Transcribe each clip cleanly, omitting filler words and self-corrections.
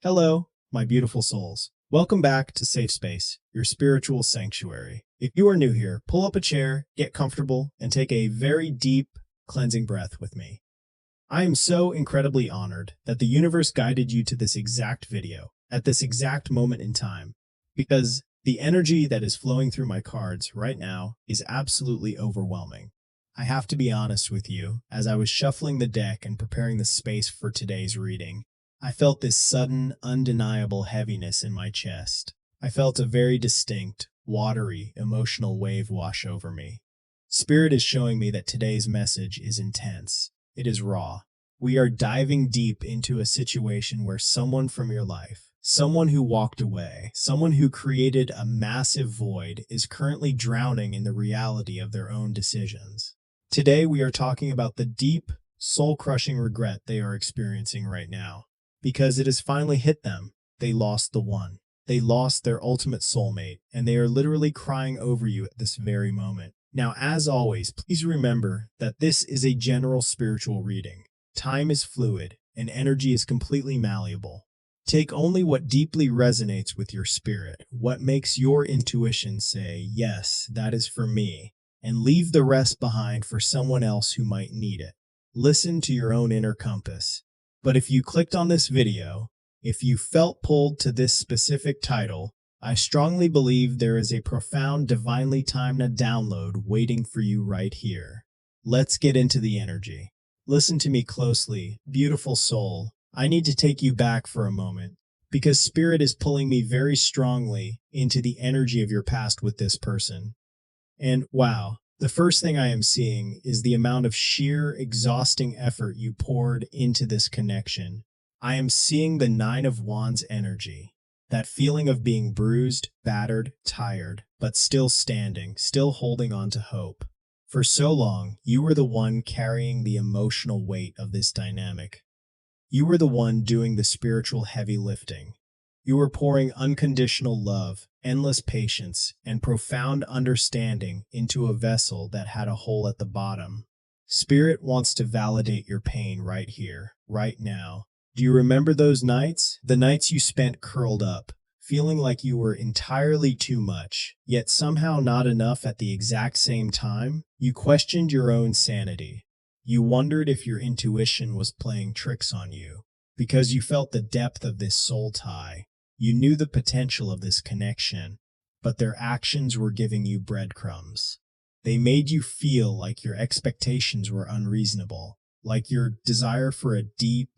Hello, my beautiful souls. Welcome back to Safe Space, your spiritual sanctuary. If you are new here, pull up a chair, get comfortable, and take a very deep, cleansing breath with me. I am so incredibly honored that the universe guided you to this exact video at this exact moment in time, because the energy that is flowing through my cards right now is absolutely overwhelming. I have to be honest with you, as I was shuffling the deck and preparing the space for today's reading, I felt this sudden, undeniable heaviness in my chest. I felt a very distinct, watery, emotional wave wash over me. Spirit is showing me that today's message is intense. It is raw. We are diving deep into a situation where someone from your life, someone who walked away, someone who created a massive void, is currently drowning in the reality of their own decisions. Today, we are talking about the deep, soul-crushing regret they are experiencing right now. Because it has finally hit them. They lost the one. They lost their ultimate soulmate, and they are literally crying over you at this very moment. Now, as always, please remember that this is a general spiritual reading. Time is fluid, and energy is completely malleable. Take only what deeply resonates with your spirit, what makes your intuition say, yes, that is for me, and leave the rest behind for someone else who might need it. Listen to your own inner compass. But if you clicked on this video, if you felt pulled to this specific title, I strongly believe there is a profound, divinely timed download waiting for you right here. Let's get into the energy. Listen to me closely, beautiful soul. I need to take you back for a moment, because Spirit is pulling me very strongly into the energy of your past with this person. And wow. The first thing I am seeing is the amount of sheer, exhausting effort you poured into this connection. I am seeing the Nine of Wands energy, that feeling of being bruised, battered, tired, but still standing, still holding on to hope. For so long, you were the one carrying the emotional weight of this dynamic. You were the one doing the spiritual heavy lifting. You were pouring unconditional love, endless patience, and profound understanding into a vessel that had a hole at the bottom. Spirit wants to validate your pain right here, right now. Do you remember those nights? The nights you spent curled up, feeling like you were entirely too much, yet somehow not enough at the exact same time? You questioned your own sanity. You wondered if your intuition was playing tricks on you, because you felt the depth of this soul tie. You knew the potential of this connection, but their actions were giving you breadcrumbs. They made you feel like your expectations were unreasonable, like your desire for a deep,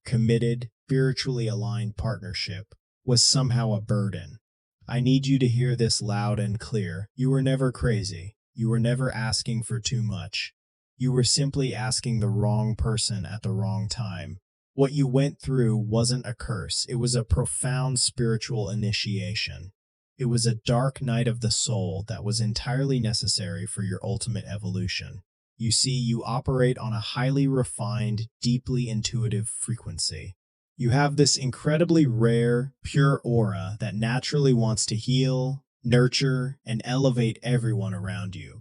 committed, spiritually aligned partnership was somehow a burden. I need you to hear this loud and clear. You were never crazy. You were never asking for too much. You were simply asking the wrong person at the wrong time. What you went through wasn't a curse. It was a profound spiritual initiation. It was a dark night of the soul that was entirely necessary for your ultimate evolution. You see, you operate on a highly refined, deeply intuitive frequency. You have this incredibly rare, pure aura that naturally wants to heal, nurture, and elevate everyone around you.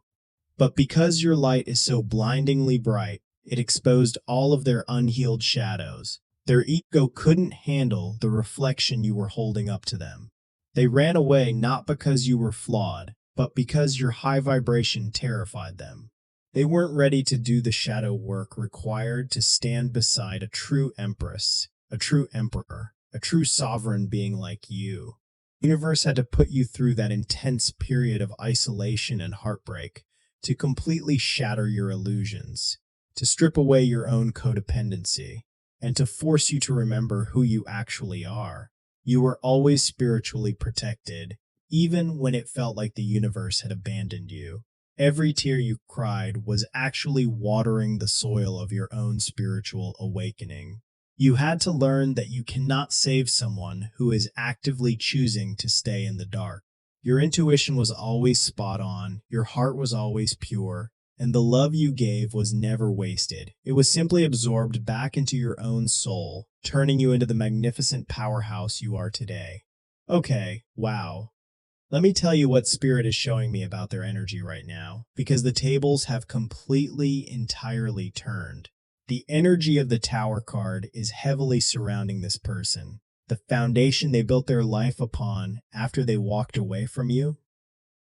But because your light is so blindingly bright, it exposed all of their unhealed shadows. Their ego couldn't handle the reflection you were holding up to them. They ran away not because you were flawed, but because your high vibration terrified them. They weren't ready to do the shadow work required to stand beside a true empress, a true emperor, a true sovereign being like you. The universe had to put you through that intense period of isolation and heartbreak to completely shatter your illusions, to strip away your own codependency, and to force you to remember who you actually are. You were always spiritually protected, even when it felt like the universe had abandoned you. Every tear you cried was actually watering the soil of your own spiritual awakening. You had to learn that you cannot save someone who is actively choosing to stay in the dark. Your intuition was always spot on, your heart was always pure, and the love you gave was never wasted. It was simply absorbed back into your own soul, turning you into the magnificent powerhouse you are today. Okay, wow. Let me tell you what Spirit is showing me about their energy right now, because the tables have completely, entirely turned. The energy of the Tower card is heavily surrounding this person. the foundation they built their life upon after they walked away from you,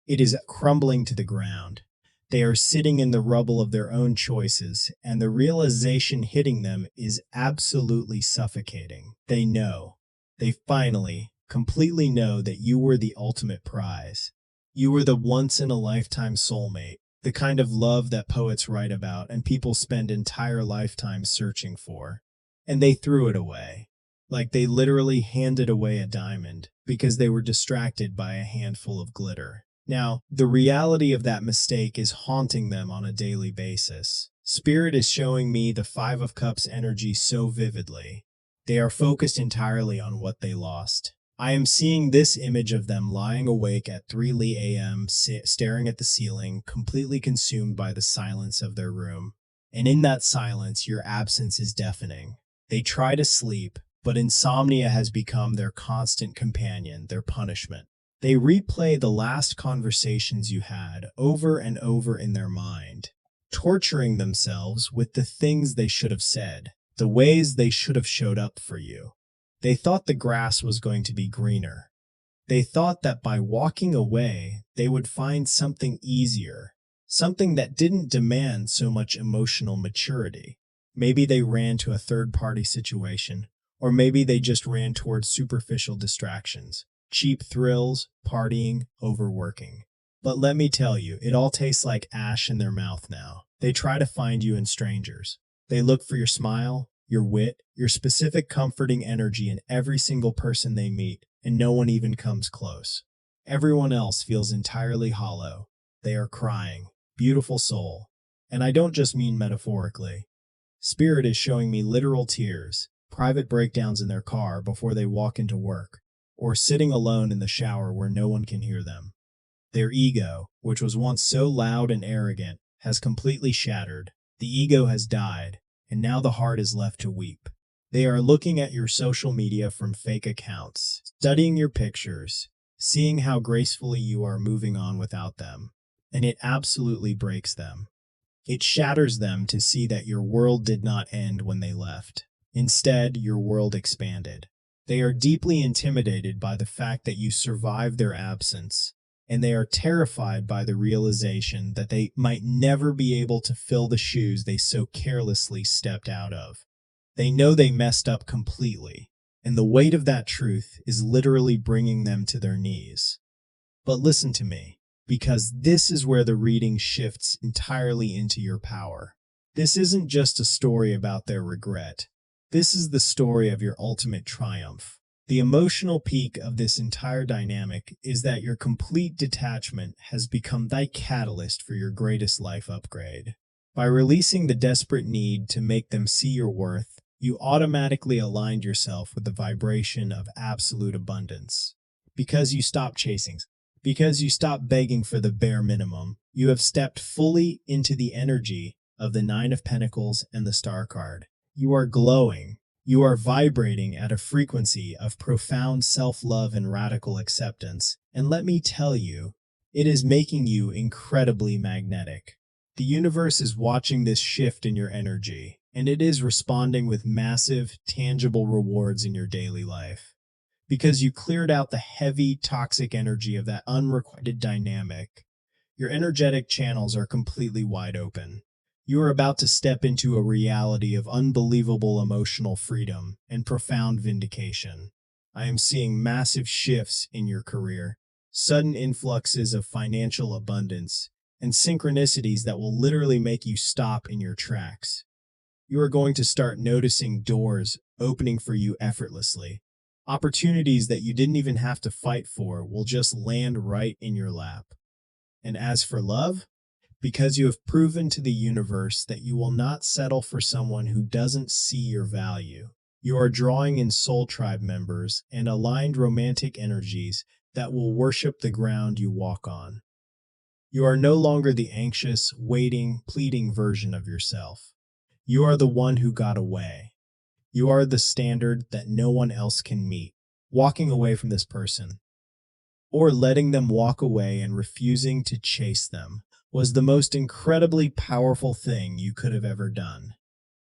it is crumbling to the ground. They are sitting in the rubble of their own choices, and the realization hitting them is absolutely suffocating. They know. They finally, completely know that you were the ultimate prize. You were the once-in-a-lifetime soulmate, the kind of love that poets write about and people spend entire lifetimes searching for. And they threw it away. Like they literally handed away a diamond because they were distracted by a handful of glitter. Now, the reality of that mistake is haunting them on a daily basis. Spirit is showing me the Five of Cups energy so vividly. They are focused entirely on what they lost. I am seeing this image of them lying awake at 3 a.m., staring at the ceiling, completely consumed by the silence of their room. And in that silence, your absence is deafening. They try to sleep, but insomnia has become their constant companion, their punishment. They replay the last conversations you had over and over in their mind, torturing themselves with the things they should have said, the ways they should have showed up for you. They thought the grass was going to be greener. They thought that by walking away, they would find something easier, something that didn't demand so much emotional maturity. Maybe they ran to a third-party situation, or maybe they just ran towards superficial distractions. Cheap thrills, partying, overworking. But let me tell you, it all tastes like ash in their mouth now. They try to find you in strangers. They look for your smile, your wit, your specific comforting energy in every single person they meet, and no one even comes close. Everyone else feels entirely hollow. They are crying. Beautiful soul. And I don't just mean metaphorically. Spirit is showing me literal tears, private breakdowns in their car before they walk into work, or sitting alone in the shower where no one can hear them. Their ego, which was once so loud and arrogant, has completely shattered. The ego has died, and now the heart is left to weep. They are looking at your social media from fake accounts, studying your pictures, seeing how gracefully you are moving on without them, and it absolutely breaks them. It shatters them to see that your world did not end when they left. Instead, your world expanded. They are deeply intimidated by the fact that you survived their absence, and they are terrified by the realization that they might never be able to fill the shoes they so carelessly stepped out of. They know they messed up completely, and the weight of that truth is literally bringing them to their knees. But listen to me, because this is where the reading shifts entirely into your power. This isn't just a story about their regret. This is the story of your ultimate triumph. The emotional peak of this entire dynamic is that your complete detachment has become thy catalyst for your greatest life upgrade. By releasing the desperate need to make them see your worth, you automatically aligned yourself with the vibration of absolute abundance. Because you stopped chasing, because you stopped begging for the bare minimum, you have stepped fully into the energy of the Nine of Pentacles and the Star card. You are glowing. You are vibrating at a frequency of profound self-love and radical acceptance. And let me tell you, it is making you incredibly magnetic. The universe is watching this shift in your energy, and it is responding with massive, tangible rewards in your daily life. Because you cleared out the heavy, toxic energy of that unrequited dynamic, your energetic channels are completely wide open. You are about to step into a reality of unbelievable emotional freedom and profound vindication. I am seeing massive shifts in your career, sudden influxes of financial abundance, and synchronicities that will literally make you stop in your tracks. You are going to start noticing doors opening for you effortlessly. Opportunities that you didn't even have to fight for will just land right in your lap. And as for love, because you have proven to the universe that you will not settle for someone who doesn't see your value, you are drawing in soul tribe members and aligned romantic energies that will worship the ground you walk on. You are no longer the anxious, waiting, pleading version of yourself. You are the one who got away. You are the standard that no one else can meet. Walking away from this person, or letting them walk away and refusing to chase them, was the most incredibly powerful thing you could have ever done.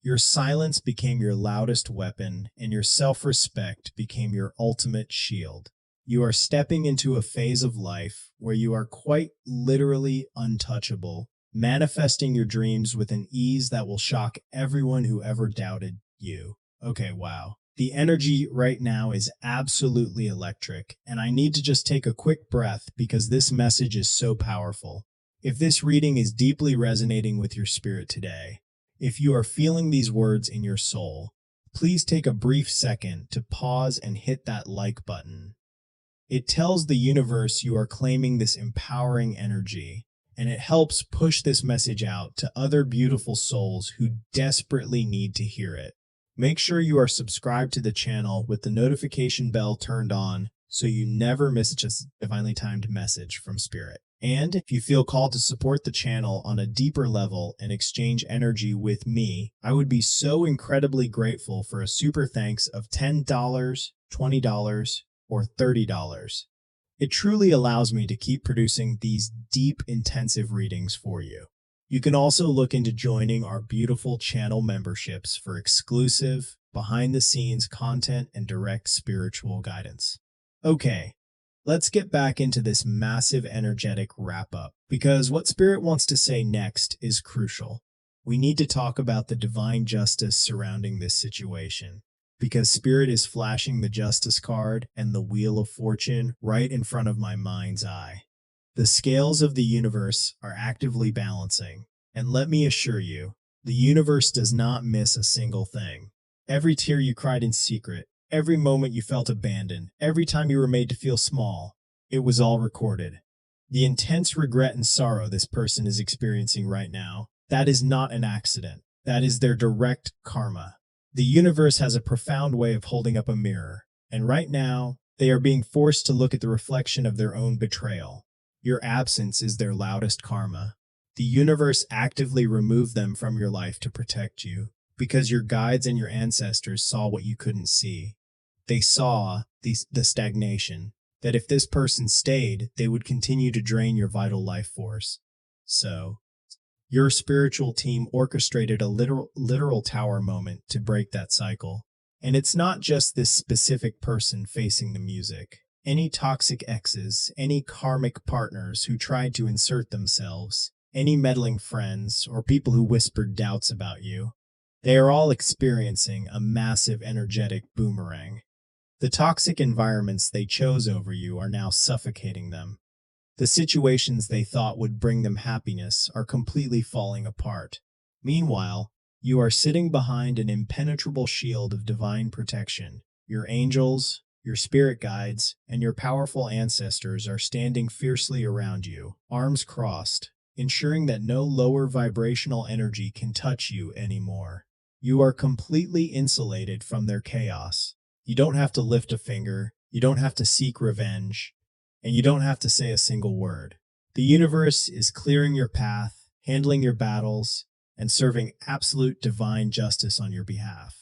Your silence became your loudest weapon, and your self-respect became your ultimate shield. You are stepping into a phase of life where you are quite literally untouchable, manifesting your dreams with an ease that will shock everyone who ever doubted you. Okay, wow. The energy right now is absolutely electric, and I need to just take a quick breath because this message is so powerful. If this reading is deeply resonating with your spirit today, if you are feeling these words in your soul, please take a brief second to pause and hit that like button. It tells the universe you are claiming this empowering energy, and it helps push this message out to other beautiful souls who desperately need to hear it. Make sure you are subscribed to the channel with the notification bell turned on so you never miss a divinely timed message from Spirit. And if you feel called to support the channel on a deeper level and exchange energy with me, I would be so incredibly grateful for a super thanks of $10, $20, or $30. It truly allows me to keep producing these deep, intensive readings for you. You can also look into joining our beautiful channel memberships for exclusive, behind-the-scenes content and direct spiritual guidance. Okay, let's get back into this massive energetic wrap-up, because what Spirit wants to say next is crucial. We need to talk about the divine justice surrounding this situation, because Spirit is flashing the Justice card and the Wheel of Fortune right in front of my mind's eye. The scales of the universe are actively balancing, and let me assure you, the universe does not miss a single thing. Every tear you cried in secret, every moment you felt abandoned, every time you were made to feel small, it was all recorded. The intense regret and sorrow this person is experiencing right now, that is not an accident. That is their direct karma. The universe has a profound way of holding up a mirror, and right now, they are being forced to look at the reflection of their own betrayal. Your absence is their loudest karma. The universe actively removed them from your life to protect you, because your guides and your ancestors saw what you couldn't see. They saw the stagnation, that if this person stayed, they would continue to drain your vital life force. So, your spiritual team orchestrated a literal tower moment to break that cycle. And it's not just this specific person facing the music. Any toxic exes, any karmic partners who tried to insert themselves, any meddling friends, or people who whispered doubts about you, they are all experiencing a massive energetic boomerang. The toxic environments they chose over you are now suffocating them. The situations they thought would bring them happiness are completely falling apart. Meanwhile, you are sitting behind an impenetrable shield of divine protection. Your angels, your spirit guides, and your powerful ancestors are standing fiercely around you, arms crossed, ensuring that no lower vibrational energy can touch you anymore. You are completely insulated from their chaos. You don't have to lift a finger, you don't have to seek revenge, and you don't have to say a single word. The universe is clearing your path, handling your battles, and serving absolute divine justice on your behalf.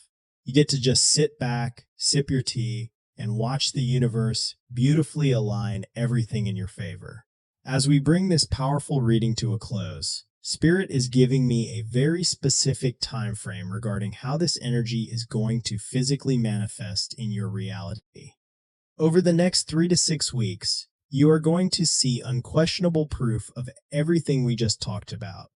You get to just sit back, sip your tea, and watch the universe beautifully align everything in your favor. As we bring this powerful reading to a close, Spirit is giving me a very specific time frame regarding how this energy is going to physically manifest in your reality. Over the next 3 to 6 weeks, you are going to see unquestionable proof of everything we just talked about.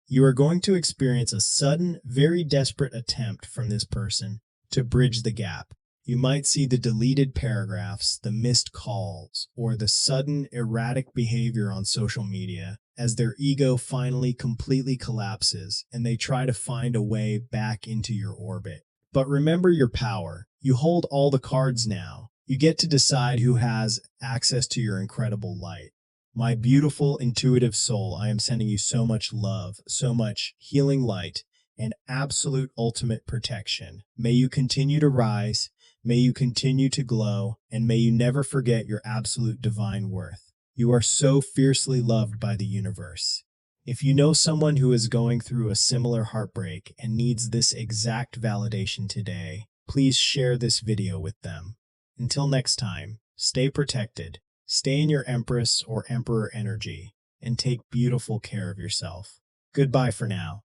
You are going to experience a sudden, very desperate attempt from this person to bridge the gap. You might see the deleted paragraphs, the missed calls, or the sudden erratic behavior on social media as their ego finally completely collapses and they try to find a way back into your orbit. But remember your power. You hold all the cards now. You get to decide who has access to your incredible light. My beautiful, intuitive soul, I am sending you so much love, so much healing light, and absolute ultimate protection. May you continue to rise. May you continue to glow, and may you never forget your absolute divine worth. You are so fiercely loved by the universe. If you know someone who is going through a similar heartbreak and needs this exact validation today, please share this video with them. Until next time, stay protected, stay in your Empress or Emperor energy, and take beautiful care of yourself. Goodbye for now.